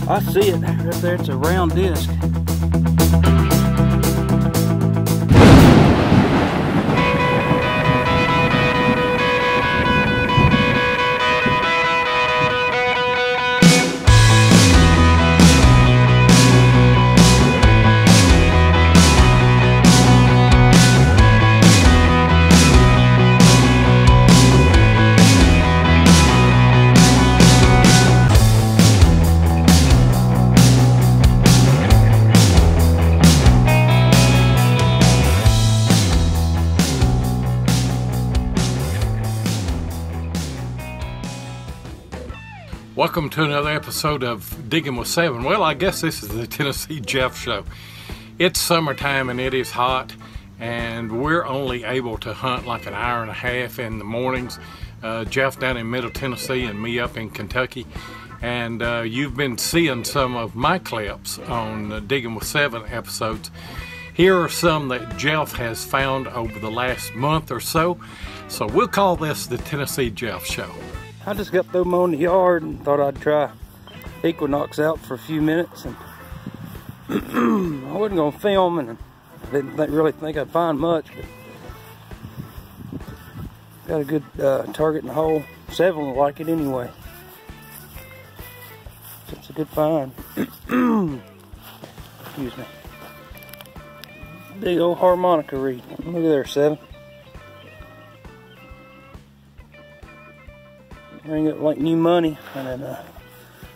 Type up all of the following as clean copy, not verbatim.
I see it right there, it's a round disc. Welcome to another episode of Digging with Seven. Well, I guess this is the Tennessee Jeff Show. It's summertime and it is hot, and we're only able to hunt like an hour and a half in the mornings. Jeff down in Middle Tennessee and me up in Kentucky. And you've been seeing some of my clips on Digging with Seven episodes. Here are some that Jeff has found over the last month or so. So we'll call this the Tennessee Jeff Show. I just got through mowing the yard and thought I'd try Equinox out for a few minutes, and I wasn't going to film, and I didn't really think I'd find much, but got a good target in the hole. Seven will like it anyway. So it's a good find. Excuse me. Big old harmonica reed. Look at there, Seven. Ring up like new money. And then of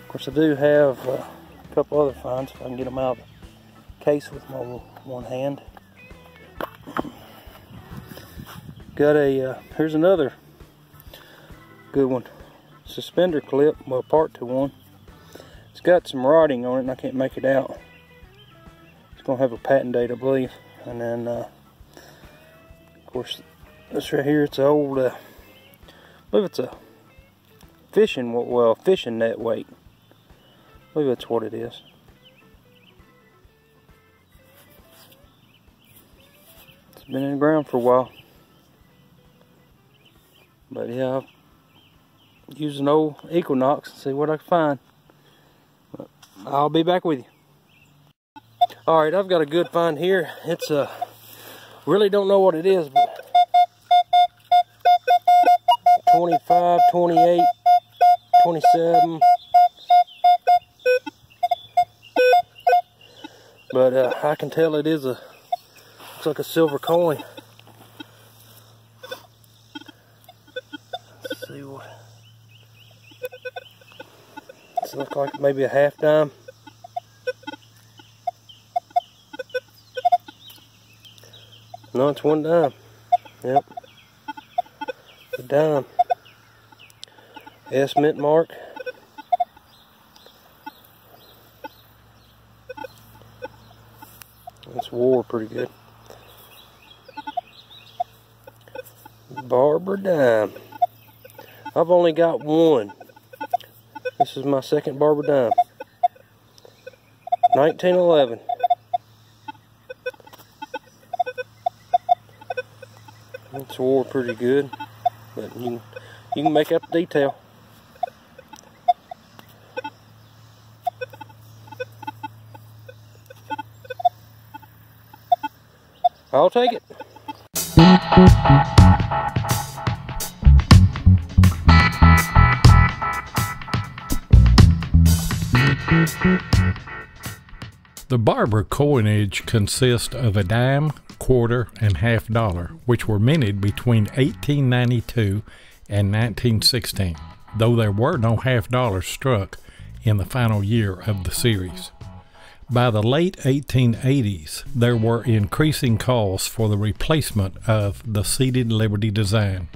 course I do have a couple other finds if I can get them out of the case with my one hand. Got a here's another good one, suspender clip, well, part to one. It's got some writing on it and I can't make it out. It's gonna have a patent date, I believe. And then of course this right here, it's an old I believe it's a fishing net weight. I believe that's what it is. It's been in the ground for a while. But yeah, I'll use an old Equinox and see what I can find. But I'll be back with you. Alright, I've got a good find here. It's really don't know what it is, but 25, 28, 27, but I can tell it is looks like a silver coin. Let's see what, it looks like maybe a half dime. No, it's one dime. Yep, a dime. S mint mark. It's wore pretty good. Barber dime. I've only got one. This is my second Barber dime. 1911. It's wore pretty good, but you can make out the detail. I'll take it. The Barber coinage consists of a dime, quarter, and half dollar, which were minted between 1892 and 1916, though there were no half dollars struck in the final year of the series. By the late 1880s, there were increasing calls for the replacement of the seated Liberty design,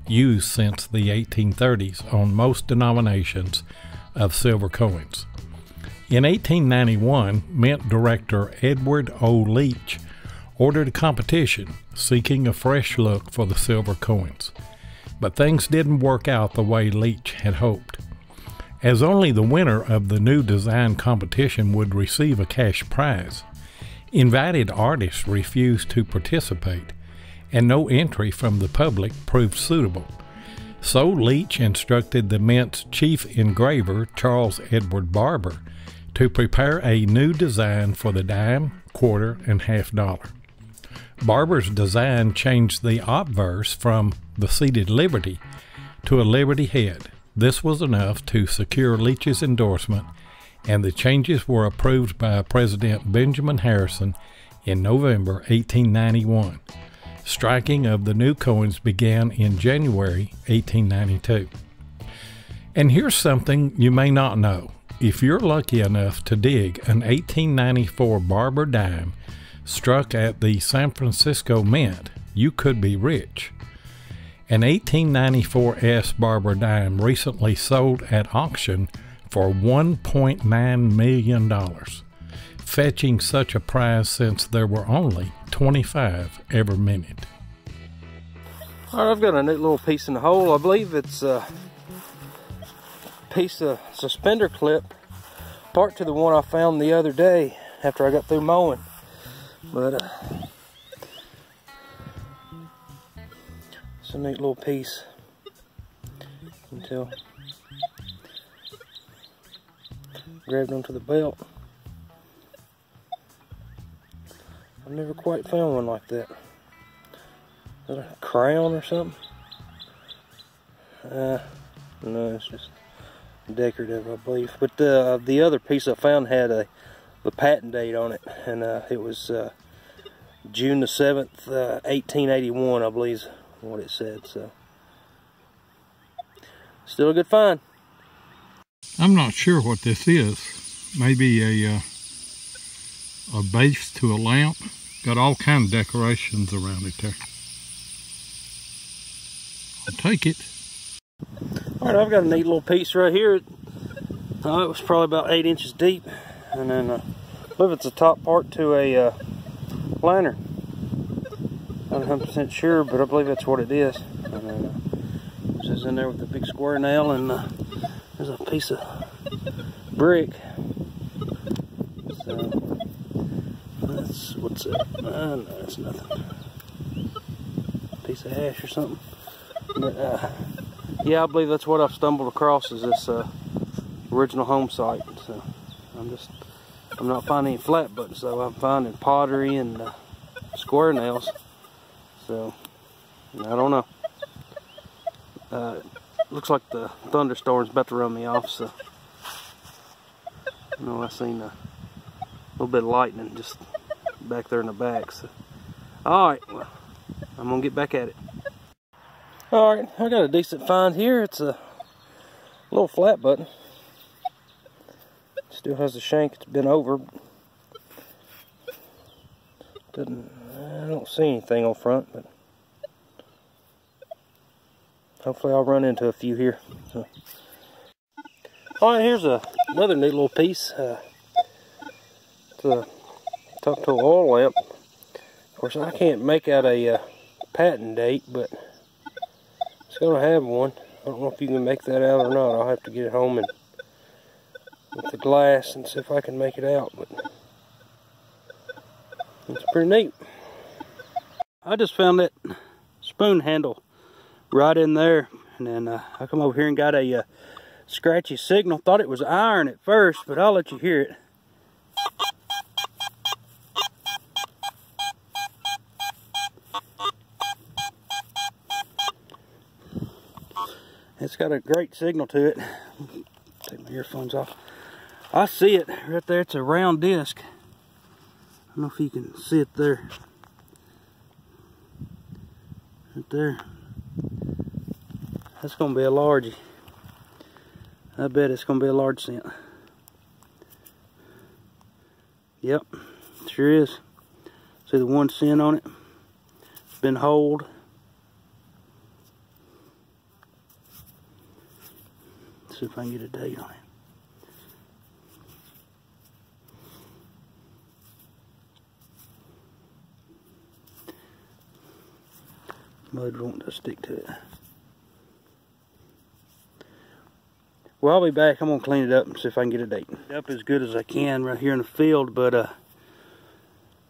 used since the 1830s on most denominations of silver coins. In 1891, Mint Director Edward O. Leach ordered a competition seeking a fresh look for the silver coins, but things didn't work out the way Leach had hoped. as only the winner of the new design competition would receive a cash prize. Invited artists refused to participate, and no entry from the public proved suitable. So Leach instructed the Mint's chief engraver, Charles Edward Barber, to prepare a new design for the dime, quarter, and $half. Barber's design changed the obverse from the seated Liberty to a Liberty head. This was enough to secure Leach's endorsement, and the changes were approved by President Benjamin Harrison in November 1891. Striking of the new coins began in January 1892. And here's something you may not know. If you're lucky enough to dig an 1894 Barber dime struck at the San Francisco Mint, you could be rich. An 1894 S Barber dime recently sold at auction for $1.9 million, fetching such a prize since there were only 25 ever minted. Alright, I've got a neat little piece in the hole. I believe it's a piece of suspender clip, part to the one I found the other day after I got through mowing. But it's a neat little piece. Until grabbed onto the belt. I've never quite found one like that. Is that a crown or something? No, it's just decorative, I believe. But the other piece I found had the patent date on it, and it was June the 7th, 1881, I believe is what it said. So, still a good find. I'm not sure what this is. Maybe a base to a lamp. Got all kind of decorations around it there. I'll take it. Alright, I've got a neat little piece right here. It was probably about 8 inches deep. And then I believe it's the top part to a lantern. Not 100% sure, but I believe that's what it is. And then this is in there with the big square nail, and there's a piece of brick. So that's, what's it? No, it's nothing. Piece of hash or something. But, yeah, I believe that's what I've stumbled across, is this original home site. So I'm not finding any flat buttons, so I'm finding pottery and square nails. So I don't know. Looks like the thunderstorm's about to run me off. So I know I seen a little bit of lightning just back there in the back. So all right, well, I'm gonna get back at it. All right, I got a decent find here. It's a little flat button. Still has the shank. It's been over. I don't see anything on front, but hopefully I'll run into a few here. So. All right, here's another neat little piece. To talk to an oil lamp. Of course, I can't make out a patent date, but it's going to have one. I don't know if you can make that out or not. I'll have to get it home and with the glass and see if I can make it out. But it's pretty neat. I just found that spoon handle right in there, and then I come over here and got a scratchy signal. Thought it was iron at first, but I'll let you hear it. It's got a great signal to it. Take my earphones off. I see it right there. It's a round disc. I don't know if you can see it there. Right there. That's going to be a largie. I bet it's going to be a large cent. Yep, sure is. See the 1 cent on it? It's been holed. Let's see if I can get a date on it. Mud won't just stick to it. Well, I'll be back. I'm going to clean it up and see if I can get a date. Up as good as I can right here in the field, but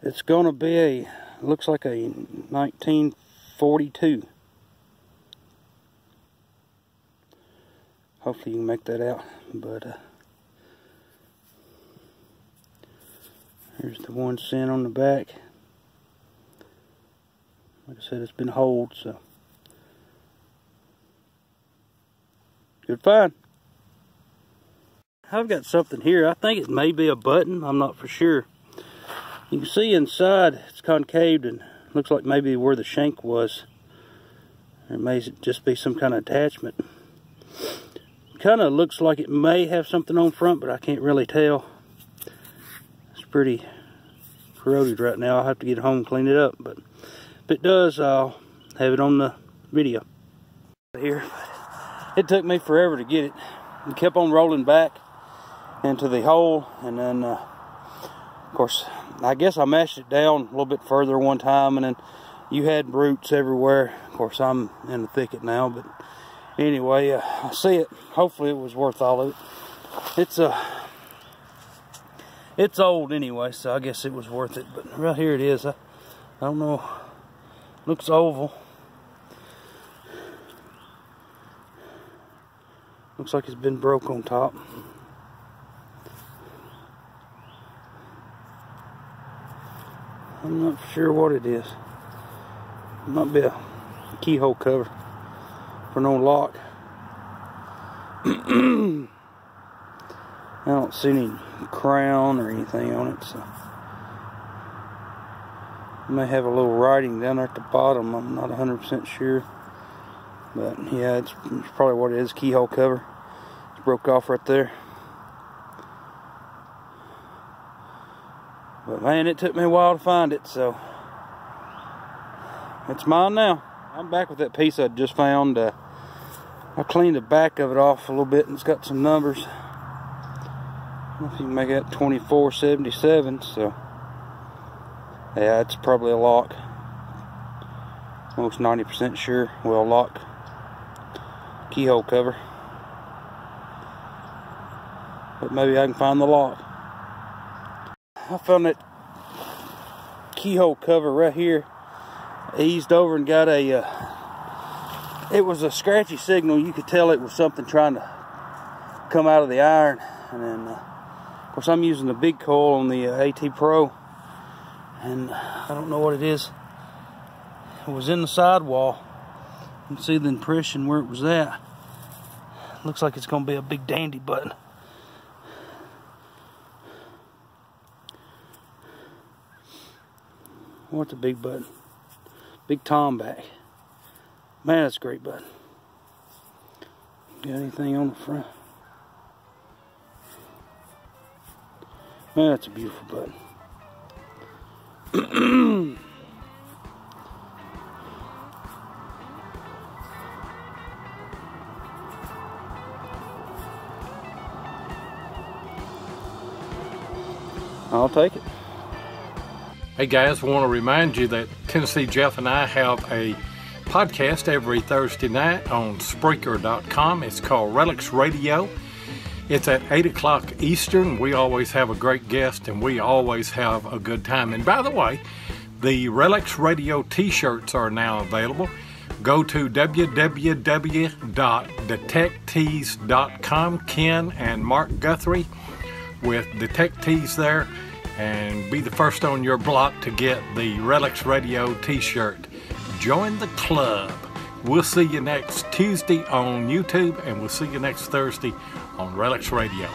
it's going to be a, looks like a 1942. Hopefully you can make that out, but here's the 1 cent on the back. Like I said, it's been holed, so good find. I've got something here. I think it may be a button. I'm not for sure. You can see inside it's concaved and looks like maybe where the shank was. Or it may just be some kind of attachment. Kind of looks like it may have something on front, but I can't really tell. It's pretty corroded right now. I'll have to get home and clean it up, but if it does, I'll have it on the video. Here, it took me forever to get it. It kept on rolling back into the hole, and then of course I guess I mashed it down a little bit further one time, and then you had roots everywhere. Of course I'm in the thicket now, but anyway, I see it. Hopefully it was worth all of it. It's old anyway, so I guess it was worth it. But right here it is. I don't know, looks oval. Looks like it's been broke on top. I'm not sure what it is. It might be a keyhole cover for no lock. I don't see any crown or anything on it, so it may have a little writing down there at the bottom. I'm not 100% sure, but yeah, it's probably what it is. Keyhole cover. It's broke off right there. But man, it took me a while to find it, so it's mine now. I'm back with that piece I just found. I cleaned the back of it off a little bit, and it's got some numbers. I don't know if you can make that 2477, so yeah, it's probably a lock. Almost 90% sure. Well, lock. Keyhole cover. But maybe I can find the lock. I found that keyhole cover right here. I eased over and got a, it was a scratchy signal. You could tell it was something trying to come out of the iron. And then, of course, I'm using the big coil on the AT Pro. And I don't know what it is. It was in the sidewall. You can see the impression where it was at. Looks like it's going to be a big dandy button. What's a big button? Big Tombac. Man, that's a great button. Got anything on the front? Man, that's a beautiful button. I'll take it. Hey guys, I want to remind you that Tennessee Jeff and I have a podcast every Thursday night on Spreaker.com. It's called Relics Radio. It's at 8 o'clock Eastern. We always have a great guest and we always have a good time. And by the way, the Relics Radio t-shirts are now available. Go to www.detectees.com. Ken and Mark Guthrie with Detectees there. And be the first on your block to get the Relics Radio t-shirt. Join the club. We'll see you next Tuesday on YouTube, and we'll see you next Thursday on Relics Radio.